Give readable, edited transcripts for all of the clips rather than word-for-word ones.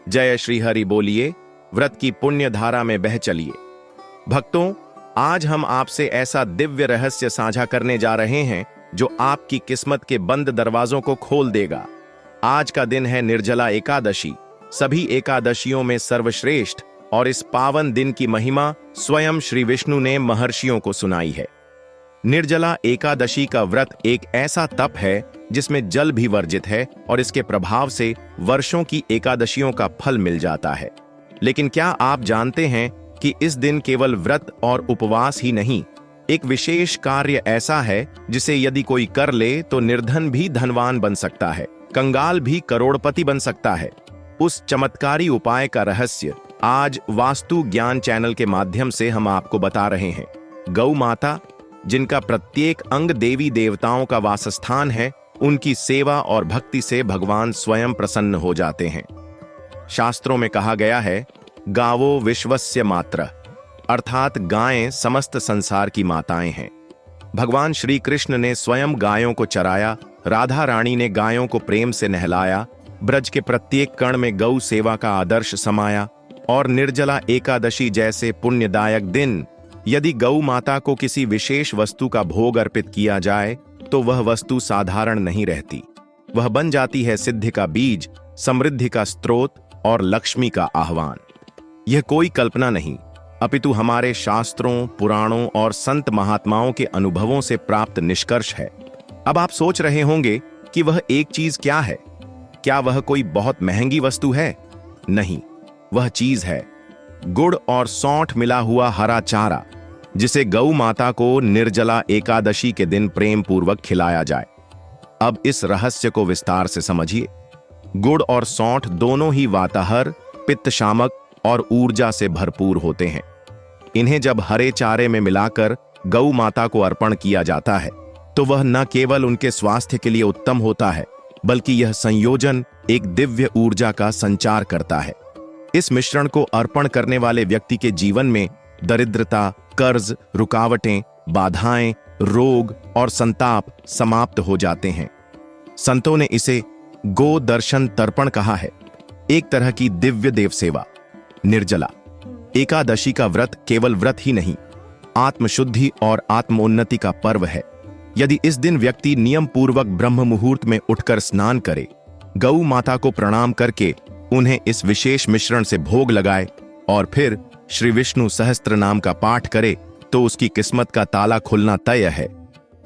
जय श्री हरि बोलिए, व्रत की पुण्य धारा में बह चलिए। भक्तों, आज हम आपसे ऐसा दिव्य रहस्य साझा करने जा रहे हैं जो आपकी किस्मत के बंद दरवाजों को खोल देगा। आज का दिन है निर्जला एकादशी, सभी एकादशियों में सर्वश्रेष्ठ, और इस पावन दिन की महिमा स्वयं श्री विष्णु ने महर्षियों को सुनाई है। निर्जला एकादशी का व्रत एक ऐसा तप है जिसमें जल भी वर्जित है और इसके प्रभाव से वर्षों की एकादशियों का फल मिल जाता है। लेकिन क्या आप जानते हैं कि इस दिन केवल व्रत और उपवास ही नहीं, एक विशेष कार्य ऐसा है जिसे यदि कोई कर ले तो निर्धन भी धनवान बन सकता है, कंगाल भी करोड़पति बन सकता है। उस चमत्कारी उपाय का रहस्य आज वास्तु ज्ञान चैनल के माध्यम से हम आपको बता रहे हैं। गौ माता, जिनका प्रत्येक अंग देवी देवताओं का वासस्थान है, उनकी सेवा और भक्ति से भगवान स्वयं प्रसन्न हो जाते हैं। शास्त्रों में कहा गया है, गावो विश्वस्य मात्र, अर्थात गायें समस्त संसार की माताएं हैं। भगवान श्री कृष्ण ने स्वयं गायों को चराया, राधा रानी ने गायों को प्रेम से नहलाया, ब्रज के प्रत्येक कण में गौ सेवा का आदर्श समाया, और निर्जला एकादशी जैसे पुण्यदायक दिन यदि गौ माता को किसी विशेष वस्तु का भोग अर्पित किया जाए तो वह वस्तु साधारण नहीं रहती। वह बन जाती है सिद्धि का बीज, समृद्धि का स्रोत और लक्ष्मी का आह्वान। यह कोई कल्पना नहीं, अपितु हमारे शास्त्रों, पुराणों और संत महात्माओं के अनुभवों से प्राप्त निष्कर्ष है। अब आप सोच रहे होंगे कि वह एक चीज क्या है? क्या वह कोई बहुत महंगी वस्तु है? नहीं, वह चीज है गुड़ और सौंठ मिला हुआ हरा चारा, जिसे गौ माता को निर्जला एकादशी के दिन प्रेम पूर्वक खिलाया जाए। अब इस रहस्य को विस्तार से समझिए। गुड़ और सौंठ दोनों ही वाताहर, पित्त शामक और ऊर्जा से भरपूर होते हैं। इन्हें जब हरे चारे में मिलाकर गौ माता को अर्पण किया जाता है तो वह न केवल उनके स्वास्थ्य के लिए उत्तम होता है, बल्कि यह संयोजन एक दिव्य ऊर्जा का संचार करता है। इस मिश्रण को अर्पण करने वाले व्यक्ति के जीवन में दरिद्रता, कर्ज, रुकावटें, बाधाएं, रोग और संताप समाप्त हो जाते हैं। संतों ने इसे गो दर्शन तर्पण कहा है, एक तरह की दिव्य देव सेवा। निर्जला एकादशी का व्रत केवल व्रत ही नहीं, आत्मशुद्धि और आत्मोन्नति का पर्व है। यदि इस दिन व्यक्ति नियम पूर्वक ब्रह्म मुहूर्त में उठकर स्नान करे, गौ माता को प्रणाम करके उन्हें इस विशेष मिश्रण से भोग लगाए और फिर श्री विष्णु सहस्त्र नाम का पाठ करे, तो उसकी किस्मत का ताला खुलना तय है।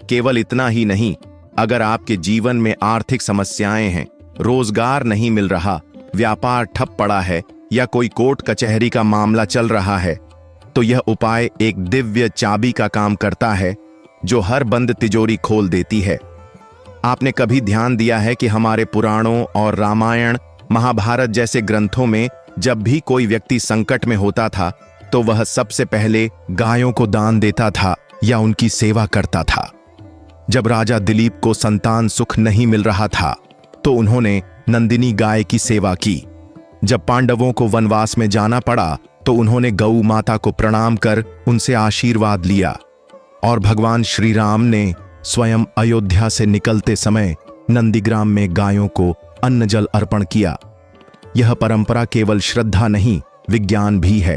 केवल इतना ही नहीं, अगर आपके जीवन में आर्थिक समस्याएं हैं, रोजगार नहीं मिल रहा, व्यापार ठप पड़ा है या कोई कोर्ट कचहरी का मामला चल रहा है, तो यह उपाय एक दिव्य चाबी का काम करता है जो हर बंद तिजोरी खोल देती है। आपने कभी ध्यान दिया है कि हमारे पुराणों और रामायण, महाभारत जैसे ग्रंथों में जब भी कोई व्यक्ति संकट में होता था तो वह सबसे पहले गायों को दान देता था या उनकी सेवा करता था। जब राजा दिलीप को संतान सुख नहीं मिल रहा था तो उन्होंने नंदिनी गाय की सेवा की। जब पांडवों को वनवास में जाना पड़ा तो उन्होंने गौ माता को प्रणाम कर उनसे आशीर्वाद लिया। और भगवान श्री राम ने स्वयं अयोध्या से निकलते समय नंदीग्राम में गायों को अन्न जल अर्पण किया। यह परंपरा केवल श्रद्धा नहीं, विज्ञान भी है।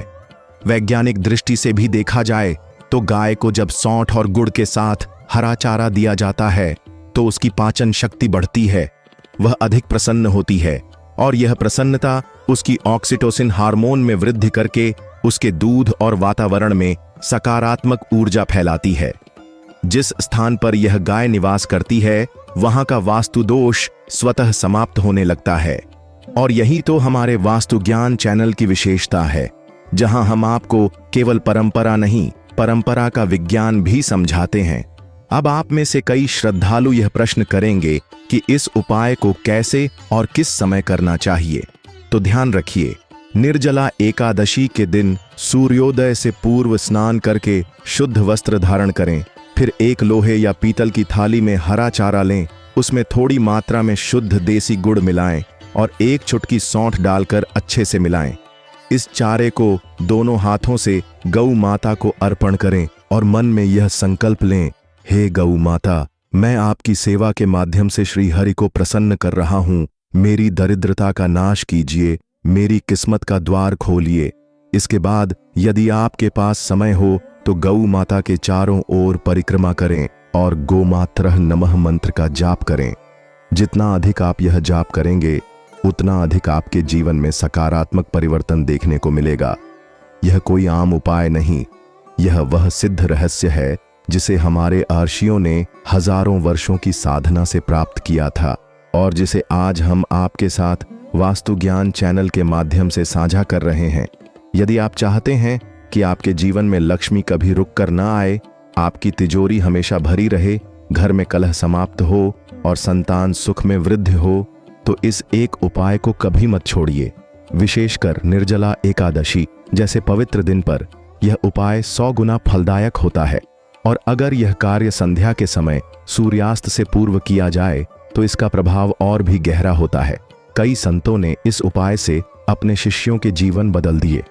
वैज्ञानिक दृष्टि से भी देखा जाए तो गाय को जब सौंठ और गुड़ के साथ हरा चारा दिया जाता है तो उसकी पाचन शक्ति बढ़ती है, वह अधिक प्रसन्न होती है, और यह प्रसन्नता उसकी ऑक्सीटोसिन हार्मोन में वृद्धि करके उसके दूध और वातावरण में सकारात्मक ऊर्जा फैलाती है। जिस स्थान पर यह गाय निवास करती है वहां का वास्तु दोष स्वतः समाप्त होने लगता है। और यही तो हमारे वास्तु ज्ञान चैनल की विशेषता है, जहां हम आपको केवल परंपरा नहीं, परंपरा का विज्ञान भी समझाते हैं। अब आप में से कई श्रद्धालु यह प्रश्न करेंगे कि इस उपाय को कैसे और किस समय करना चाहिए। तो ध्यान रखिए, निर्जला एकादशी के दिन सूर्योदय से पूर्व स्नान करके शुद्ध वस्त्र धारण करें। फिर एक लोहे या पीतल की थाली में हरा चारा लें, उसमें थोड़ी मात्रा में शुद्ध देसी गुड़ मिलाएं और एक चुटकी सौंठ डालकर अच्छे से मिलाएं। इस चारे को दोनों हाथों से गौ माता को अर्पण करें और मन में यह संकल्प लें, हे गौ माता, मैं आपकी सेवा के माध्यम से श्री हरि को प्रसन्न कर रहा हूँ। मेरी दरिद्रता का नाश कीजिए, मेरी किस्मत का द्वार खोलिए। इसके बाद यदि आपके पास समय हो तो गौ माता के चारों ओर परिक्रमा करें और गोमात्रः नमः मंत्र का जाप करें। जितना अधिक आप यह जाप करेंगे उतना अधिक आपके जीवन में सकारात्मक परिवर्तन देखने को मिलेगा। यह कोई आम उपाय नहीं, यह वह सिद्ध रहस्य है जिसे हमारे अर्षियों ने हजारों वर्षों की साधना से प्राप्त किया था और जिसे आज हम आपके साथ वास्तु ज्ञान चैनल के माध्यम से साझा कर रहे हैं। यदि आप चाहते हैं कि आपके जीवन में लक्ष्मी कभी रुक कर ना आए, आपकी तिजोरी हमेशा भरी रहे, घर में कलह समाप्त हो और संतान सुख में वृद्धि हो, तो इस एक उपाय को कभी मत छोड़िए। विशेषकर निर्जला एकादशी जैसे पवित्र दिन पर यह उपाय 100 गुना फलदायक होता है और अगर यह कार्य संध्या के समय सूर्यास्त से पूर्व किया जाए तो इसका प्रभाव और भी गहरा होता है। कई संतों ने इस उपाय से अपने शिष्यों के जीवन बदल दिए।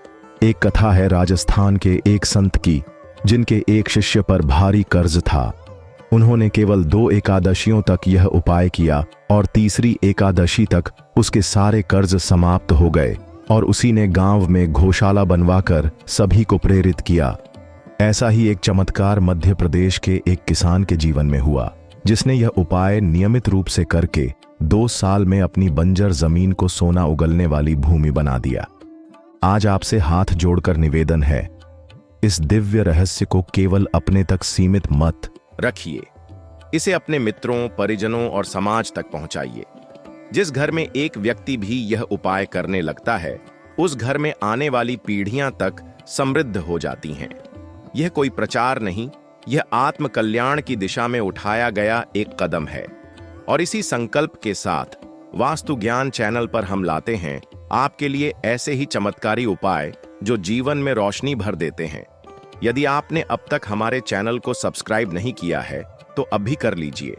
एक कथा है राजस्थान के एक संत की, जिनके एक शिष्य पर भारी कर्ज था। उन्होंने केवल 2 एकादशियों तक यह उपाय किया और तीसरी एकादशी तक उसके सारे कर्ज समाप्त हो गए और उसी ने गांव में गौशाला बनवाकर सभी को प्रेरित किया। ऐसा ही एक चमत्कार मध्य प्रदेश के एक किसान के जीवन में हुआ, जिसने यह उपाय नियमित रूप से करके 2 साल में अपनी बंजर जमीन को सोना उगलने वाली भूमि बना दिया। आज आपसे हाथ जोड़कर निवेदन है, इस दिव्य रहस्य को केवल अपने तक सीमित मत रखिए। इसे अपने मित्रों, परिजनों और समाज तक पहुंचाइए। जिस घर में एक व्यक्ति भी यह उपाय करने लगता है, उस घर में आने वाली पीढ़ियां तक समृद्ध हो जाती हैं। यह कोई प्रचार नहीं, यह आत्म कल्याण की दिशा में उठाया गया एक कदम है। और इसी संकल्प के साथ वास्तु ज्ञान चैनल पर हम लाते हैं आपके लिए ऐसे ही चमत्कारी उपाय जो जीवन में रोशनी भर देते हैं। यदि आपने अब तक हमारे चैनल को सब्सक्राइब नहीं किया है तो अभी कर लीजिए।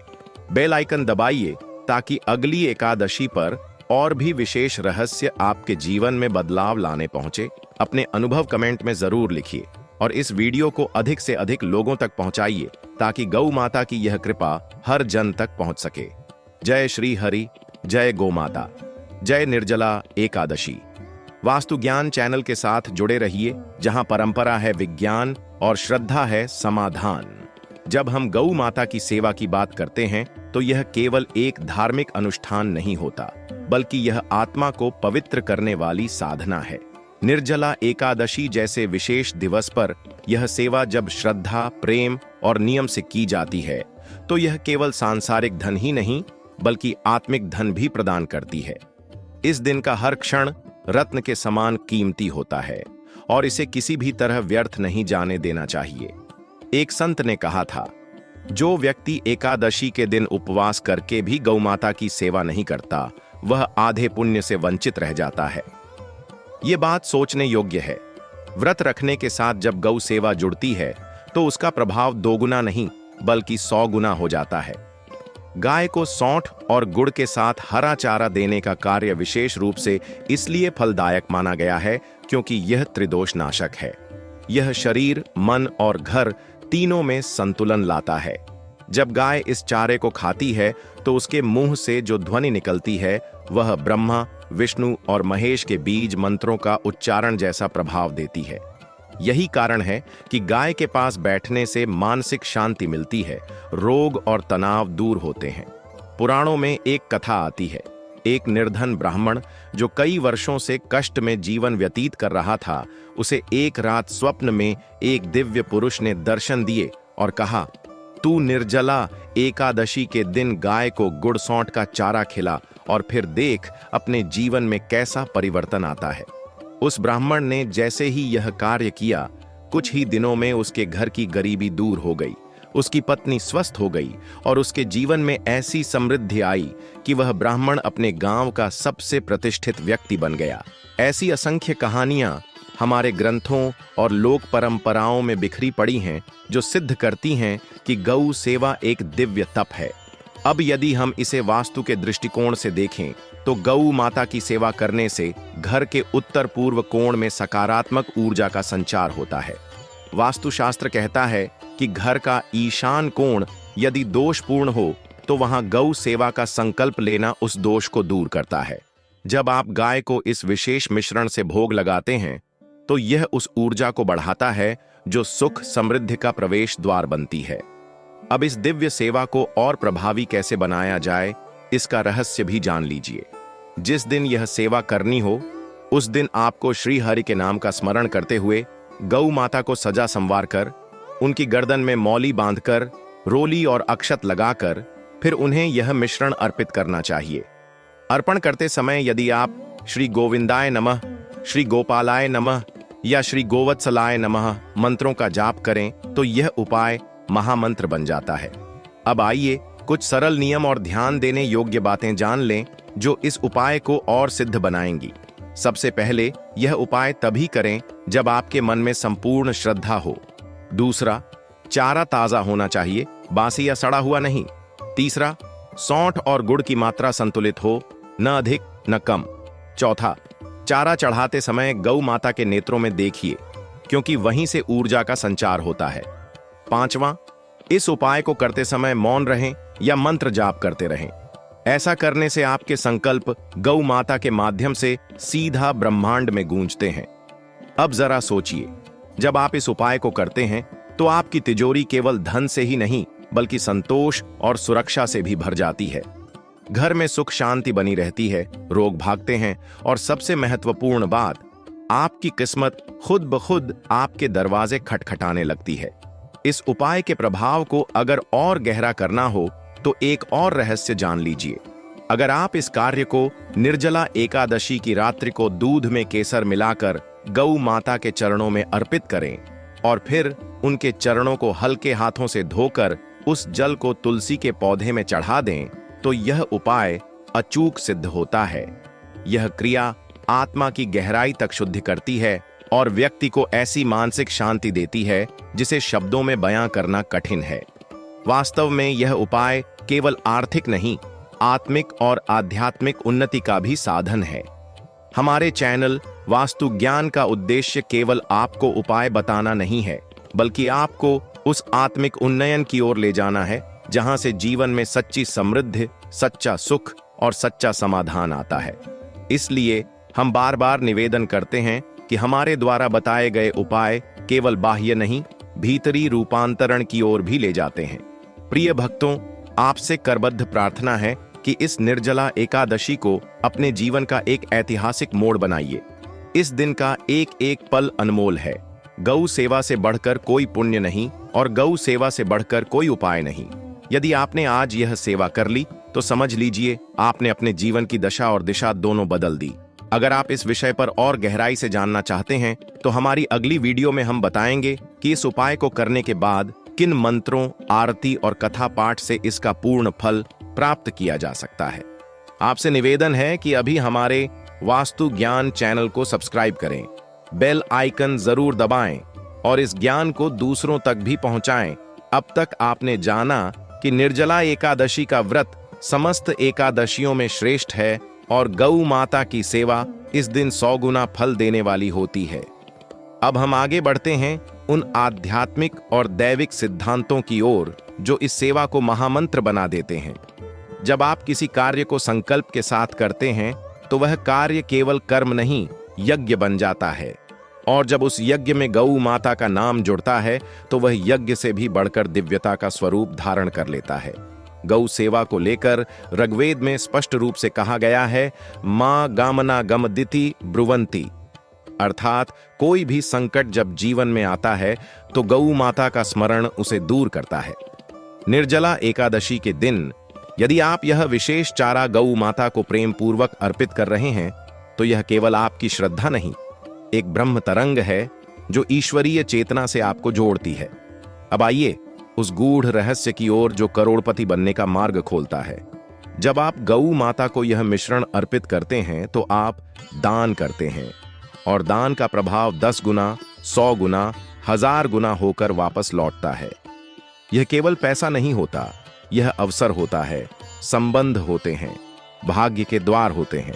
बेल आइकन दबाइए ताकि अगली एकादशी पर और भी विशेष रहस्य आपके जीवन में बदलाव लाने पहुंचे। अपने अनुभव कमेंट में जरूर लिखिए और इस वीडियो को अधिक से अधिक लोगों तक पहुंचाइए ताकि गौ माता की यह कृपा हर जन तक पहुंच सके। जय श्री हरि, जय गौ माता, जय निर्जला एकादशी। वास्तु ज्ञान चैनल के साथ जुड़े रहिए, जहां परंपरा है विज्ञान और श्रद्धा है समाधान। जब हम गौ माता की सेवा की बात करते हैं तो यह केवल एक धार्मिक अनुष्ठान नहीं होता, बल्कि यह आत्मा को पवित्र करने वाली साधना है। निर्जला एकादशी जैसे विशेष दिवस पर यह सेवा जब श्रद्धा, प्रेम और नियम से की जाती है तो यह केवल सांसारिक धन ही नहीं बल्कि आत्मिक धन भी प्रदान करती है। इस दिन का हर क्षण रत्न के समान कीमती होता है और इसे किसी भी तरह व्यर्थ नहीं जाने देना चाहिए। एक संत ने कहा था, जो व्यक्ति एकादशी के दिन उपवास करके भी गौ माता की सेवा नहीं करता, वह आधे पुण्य से वंचित रह जाता है। ये बात सोचने योग्य है। व्रत रखने के साथ जब गौ सेवा जुड़ती है तो उसका प्रभाव 2 गुना नहीं बल्कि 100 गुना हो जाता है। गाय को सौंठ और गुड़ के साथ हरा चारा देने का कार्य विशेष रूप से इसलिए फलदायक माना गया है क्योंकि यह त्रिदोष नाशक है। यह शरीर, मन और घर तीनों में संतुलन लाता है। जब गाय इस चारे को खाती है तो उसके मुंह से जो ध्वनि निकलती है वह ब्रह्मा, विष्णु और महेश के बीज मंत्रों का उच्चारण जैसा प्रभाव देती है। यही कारण है कि गाय के पास बैठने से मानसिक शांति मिलती है, रोग और तनाव दूर होते हैं। पुराणों में एक कथा आती है, एक निर्धन ब्राह्मण जो कई वर्षों से कष्ट में जीवन व्यतीत कर रहा था, उसे एक रात स्वप्न में एक दिव्य पुरुष ने दर्शन दिए और कहा, तू निर्जला एकादशी के दिन गाय को गुड़ सौंठ का चारा खिला और फिर देख अपने जीवन में कैसा परिवर्तन आता है। उस ब्राह्मण ने जैसे ही यह कार्य किया, कुछ ही दिनों में उसके घर की गरीबी दूर हो गई, उसकी पत्नी स्वस्थ हो गई और उसके जीवन में ऐसी समृद्धि आई कि वह ब्राह्मण अपने गांव का सबसे प्रतिष्ठित व्यक्ति बन गया। ऐसी असंख्य कहानियां हमारे ग्रंथों और लोक परंपराओं में बिखरी पड़ी हैं जो सिद्ध करती हैं कि गौ सेवा एक दिव्य तप है। अब यदि हम इसे वास्तु के दृष्टिकोण से देखें तो गौ माता की सेवा करने से घर के उत्तर पूर्व कोण में सकारात्मक ऊर्जा का संचार होता है। वास्तुशास्त्र कहता है कि घर का ईशान कोण यदि दोषपूर्ण हो तो वहां गौ सेवा का संकल्प लेना उस दोष को दूर करता है। जब आप गाय को इस विशेष मिश्रण से भोग लगाते हैं तो यह उस ऊर्जा को बढ़ाता है जो सुख समृद्धि का प्रवेश द्वार बनती है। अब इस दिव्य सेवा को और प्रभावी कैसे बनाया जाए, इसका रहस्य भी जान लीजिए। जिस दिन यह सेवा करनी हो उस दिन आपको श्री हरि के नाम का स्मरण करते हुए गौ माता को सजा संवार कर, उनकी गर्दन में मौली बांधकर, रोली और अक्षत लगाकर फिर उन्हें यह मिश्रण अर्पित करना चाहिए। अर्पण करते समय यदि आप श्री गोविंदाय नमः, श्री गोपालाय नमः या श्री गोवत्सलाय नमः मंत्रों का जाप करें तो यह उपाय महामंत्र बन जाता है। अब आइए कुछ सरल नियम और ध्यान देने योग्य बातें जान लें जो इस उपाय को और सिद्ध बनाएंगी। सबसे पहले, यह उपाय तभी करें जब आपके मन में संपूर्ण श्रद्धा हो। दूसरा, चारा ताजा होना चाहिए, बासी या सड़ा हुआ नहीं। तीसरा, सौंठ और गुड़ की मात्रा संतुलित हो, न अधिक न कम। चौथा, चारा चढ़ाते समय गौ माता के नेत्रों में देखिए, क्योंकि वहीं से ऊर्जा का संचार होता है। पांचवां, इस उपाय को करते समय मौन रहें या मंत्र जाप करते रहें। ऐसा करने से आपके संकल्प गौ माता के माध्यम से सीधा ब्रह्मांड में गूंजते हैं। अब जरा सोचिए, जब आप इस उपाय को करते हैं तो आपकी तिजोरी केवल धन से ही नहीं बल्कि संतोष और सुरक्षा से भी भर जाती है। घर में सुख शांति बनी रहती है, रोग भागते हैं और सबसे महत्वपूर्ण बात, आपकी किस्मत खुद ब खुद आपके दरवाजे खटखटाने लगती है। इस उपाय के प्रभाव को अगर और गहरा करना हो तो एक और रहस्य जान लीजिए। अगर आप इस कार्य को निर्जला एकादशी की रात्रि को दूध में केसर मिलाकर गौ माता के चरणों में अर्पित करें और फिर उनके चरणों को हल्के हाथों से धोकर उस जल को तुलसी के पौधे में चढ़ा दें तो यह उपाय अचूक सिद्ध होता है। यह क्रिया आत्मा की गहराई तक शुद्धि करती है और व्यक्ति को ऐसी मानसिक शांति देती है जिसे शब्दों में बयां करना कठिन है। वास्तव में यह उपाय केवल आर्थिक नहीं, आत्मिक और आध्यात्मिक उन्नति का भी साधन है। हमारे चैनल वास्तु ज्ञान का उद्देश्य केवल आपको उपाय बताना नहीं है, बल्कि आपको उस आत्मिक उन्नयन की ओर ले जाना है जहां से जीवन में सच्ची समृद्धि, सच्चा सुख और सच्चा समाधान आता है। इसलिए हम बार बार निवेदन करते हैं कि हमारे द्वारा बताए गए उपाय केवल बाह्य नहीं, भीतरी रूपांतरण की ओर भी ले जाते हैं। प्रिय भक्तों, आपसे करबद्ध प्रार्थना है कि इस निर्जला एकादशी को अपने जीवन का एक ऐतिहासिक मोड़ बनाइए। इस दिन का एक एक पल अनमोल है। गौ सेवा से बढ़कर कोई पुण्य नहीं और गौ सेवा से बढ़कर कोई उपाय नहीं। यदि आपने आज यह सेवा कर ली तो समझ लीजिए आपने अपने जीवन की दशा और दिशा दोनों बदल दी। अगर आप इस विषय पर और गहराई से जानना चाहते हैं तो हमारी अगली वीडियो में हम बताएंगे कि इस उपाय को करने के बाद किन मंत्रों, आरती और कथा पाठ से इसका पूर्ण फल प्राप्त किया जा सकता है। आपसे निवेदन है कि अभी हमारे वास्तु ज्ञान चैनल को सब्सक्राइब करें, बेल आइकन जरूर दबाएं और इस ज्ञान को दूसरों तक भी पहुंचाएं। अब तक आपने जाना कि निर्जला एकादशी का व्रत समस्त एकादशियों में श्रेष्ठ है और गौ माता की सेवा इस दिन 100 गुना फल देने वाली होती है। अब हम आगे बढ़ते हैं उन आध्यात्मिक और दैविक सिद्धांतों की ओर जो इस सेवा को महामंत्र बना देते हैं। जब आप किसी कार्य को संकल्प के साथ करते हैं तो वह कार्य केवल कर्म नहीं, यज्ञ बन जाता है। और जब उस यज्ञ में गौ माता का नाम जुड़ता है तो वह यज्ञ से भी बढ़कर दिव्यता का स्वरूप धारण कर लेता है। गौ सेवा को लेकर ऋग्वेद में स्पष्ट रूप से कहा गया है, मां गामना गमदिति ब्रुवंती, अर्थात कोई भी संकट जब जीवन में आता है तो गौ माता का स्मरण उसे दूर करता है। निर्जला एकादशी के दिन यदि आप यह विशेष चारा गौ माता को प्रेम पूर्वक अर्पित कर रहे हैं तो यह केवल आपकी श्रद्धा नहीं, एक ब्रह्म तरंग है जो ईश्वरीय चेतना से आपको जोड़ती है। अब आइए उस गूढ़ रहस्य की ओर जो करोड़पति बनने का मार्ग खोलता है। जब आप गौ माता को यह मिश्रण अर्पित करते हैं तो आप दान करते हैं और दान का प्रभाव 10 गुना, 100 गुना, 1000 गुना होकर वापस लौटता है। यह केवल पैसा नहीं होता, यह अवसर होता है, संबंध होते हैं, भाग्य के द्वार होते हैं।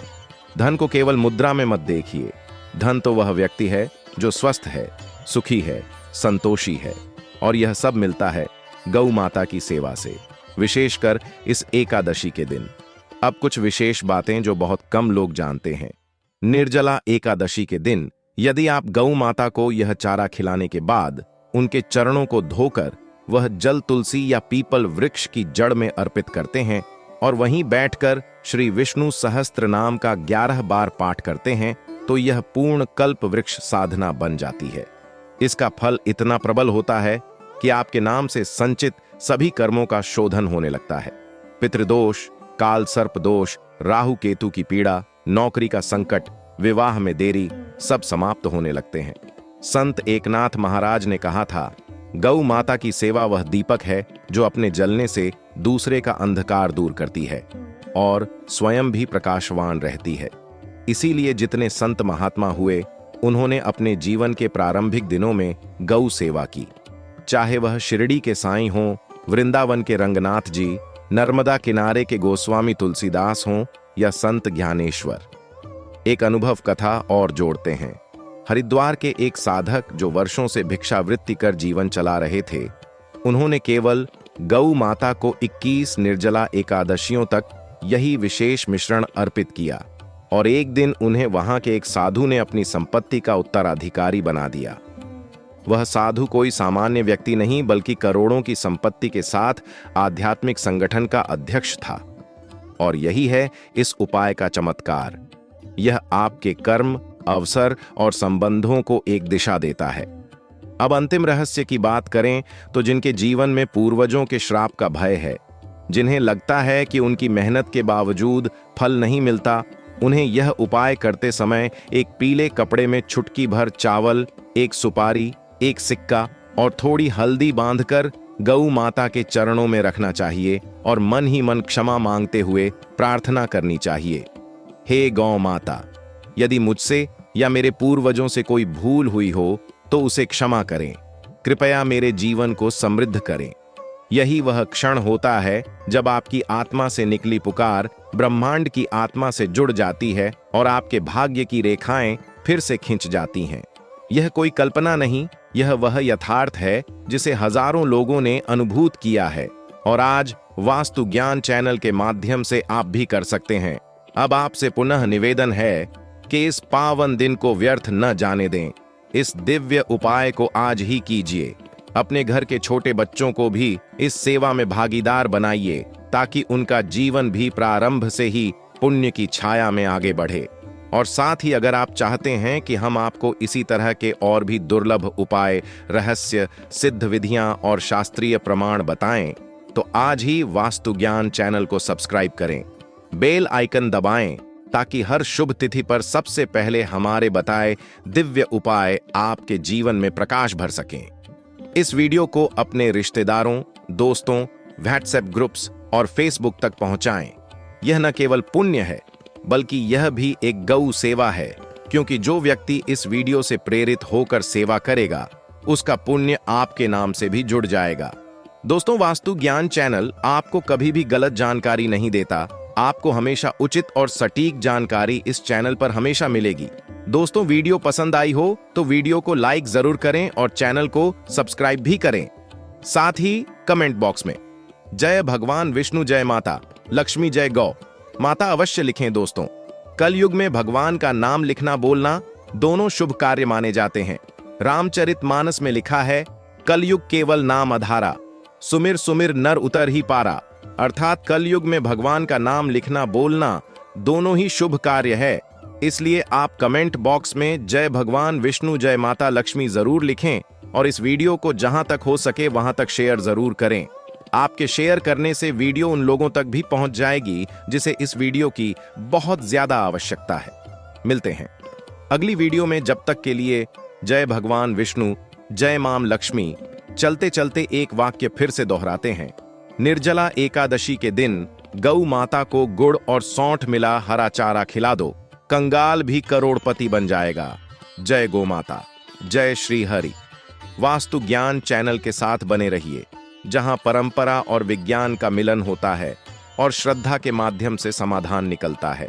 धन को केवल मुद्रा में मत देखिए, धन तो वह व्यक्ति है जो स्वस्थ है, सुखी है, संतोषी है और यह सब मिलता है गौ माता की सेवा से, विशेषकर इस एकादशी के दिन। अब कुछ विशेष बातें जो बहुत कम लोग जानते हैं। निर्जला एकादशी के दिन यदि आप गौ माता को यह चारा खिलाने के बाद उनके चरणों को धोकर वह जल तुलसी या पीपल वृक्ष की जड़ में अर्पित करते हैं और वहीं बैठकर श्री विष्णु सहस्त्र नाम का 11 बार पाठ करते हैं तो यह पूर्ण कल्प वृक्ष साधना बन जाती है। इसका फल इतना प्रबल होता है कि आपके नाम से संचित सभी कर्मों का शोधन होने लगता है। पितृदोष, काल सर्प दोष, राहु केतु की पीड़ा, नौकरी का संकट, विवाह में देरी सब समाप्त होने लगते हैं। संत एकनाथ महाराज ने कहा था, गौ माता की सेवा वह दीपक है जो अपने जलने से दूसरे का अंधकार दूर करती है और स्वयं भी प्रकाशवान रहती है। इसीलिए जितने संत महात्मा हुए उन्होंने अपने जीवन के प्रारंभिक दिनों में गौ सेवा की, चाहे वह शिरडी के साईं हों, वृंदावन के रंगनाथ जी, नर्मदा किनारे के गोस्वामी तुलसीदास हों या संत ज्ञानेश्वर। एक अनुभव कथा और जोड़ते हैं। हरिद्वार के एक साधक जो वर्षों से भिक्षावृत्ति कर जीवन चला रहे थे, उन्होंने केवल गौ माता को 21 निर्जला एकादशियों तक यही विशेष मिश्रण अर्पित किया और एक दिन उन्हें वहां के एक साधु ने अपनी संपत्ति का उत्तराधिकारी बना दिया। वह साधु कोई सामान्य व्यक्ति नहीं बल्कि करोड़ों की संपत्ति के साथ आध्यात्मिक संगठन का अध्यक्ष था। और यही है इस उपाय का चमत्कार। यह आपके कर्म, अवसर और संबंधों को एक दिशा देता है। अब अंतिम रहस्य की बात करें तो जिनके जीवन में पूर्वजों के श्राप का भय है, जिन्हें लगता है कि उनकी मेहनत के बावजूद फल नहीं मिलता, उन्हें यह उपाय करते समय एक पीले कपड़े में चुटकी भर चावल, एक सुपारी, एक सिक्का और थोड़ी हल्दी बांधकर गौ माता के चरणों में रखना चाहिए और मन ही मन क्षमा मांगते हुए प्रार्थना करनी चाहिए। हे गौ माता, यदि मुझसे या मेरे पूर्वजों से कोई भूल हुई हो तो उसे क्षमा करें। कृपया मेरे जीवन को समृद्ध करें। यही वह क्षण होता है जब आपकी आत्मा से निकली पुकार ब्रह्मांड की आत्मा से जुड़ जाती है और आपके भाग्य की रेखाएं फिर से खिंच जाती हैं। यह कोई कल्पना नहीं, यह वह यथार्थ है जिसे हजारों लोगों ने अनुभूत किया है और आज वास्तु ज्ञान चैनल के माध्यम से आप भी कर सकते हैं। अब आपसे पुनः निवेदन है कि इस पावन दिन को व्यर्थ न जाने दें। इस दिव्य उपाय को आज ही कीजिए। अपने घर के छोटे बच्चों को भी इस सेवा में भागीदार बनाइए ताकि उनका जीवन भी प्रारंभ से ही पुण्य की छाया में आगे बढ़े। और साथ ही अगर आप चाहते हैं कि हम आपको इसी तरह के और भी दुर्लभ उपाय, रहस्य, सिद्ध विधियां और शास्त्रीय प्रमाण बताएं तो आज ही वास्तु ज्ञान चैनल को सब्सक्राइब करें, बेल आइकन दबाएं ताकि हर शुभ तिथि पर सबसे पहले हमारे बताए दिव्य उपाय आपके जीवन में प्रकाश भर सकें। इस वीडियो को अपने रिश्तेदारों, दोस्तों, व्हाट्सएप ग्रुप्स और फेसबुक तक पहुंचाएं। यह न केवल पुण्य है बल्कि यह भी एक गौ सेवा है, क्योंकि जो व्यक्ति इस वीडियो से प्रेरित होकर सेवा करेगा उसका पुण्य आपके नाम से भी जुड़ जाएगा। दोस्तों, वास्तु ज्ञान चैनल आपको कभी भी गलत जानकारी नहीं देता। आपको हमेशा उचित और सटीक जानकारी इस चैनल पर हमेशा मिलेगी। दोस्तों, वीडियो पसंद आई हो तो वीडियो को लाइक जरूर करें और चैनल को सब्सक्राइब भी करें। साथ ही कमेंट बॉक्स में जय भगवान विष्णु, जय माता लक्ष्मी, जय गौ माता अवश्य लिखें। दोस्तों, कलयुग में भगवान का नाम लिखना बोलना दोनों शुभ कार्य माने जाते हैं। रामचरितमानस में लिखा है, कलयुग केवल नाम आधारा, सुमिर सुमिर नर उतर ही पारा। अर्थात कलयुग में भगवान का नाम लिखना बोलना दोनों ही शुभ कार्य है। इसलिए आप कमेंट बॉक्स में जय भगवान विष्णु, जय माता लक्ष्मी जरूर लिखें और इस वीडियो को जहां तक हो सके वहां तक शेयर जरूर करें। आपके शेयर करने से वीडियो उन लोगों तक भी पहुंच जाएगी जिसे इस वीडियो की बहुत ज्यादा आवश्यकता है। मिलते हैं अगली वीडियो में, जब तक के लिए जय भगवान विष्णु, जय मां लक्ष्मी। चलते चलते एक वाक्य फिर से दोहराते हैं। निर्जला एकादशी के दिन गौ माता को गुड़ और सौंठ मिला हरा चारा खिला दो, कंगाल भी करोड़पति बन जाएगा। जय गौ माता, जय श्री हरि। वास्तु ज्ञान चैनल के साथ बने रहिए, जहां परंपरा और विज्ञान का मिलन होता है और श्रद्धा के माध्यम से समाधान निकलता है।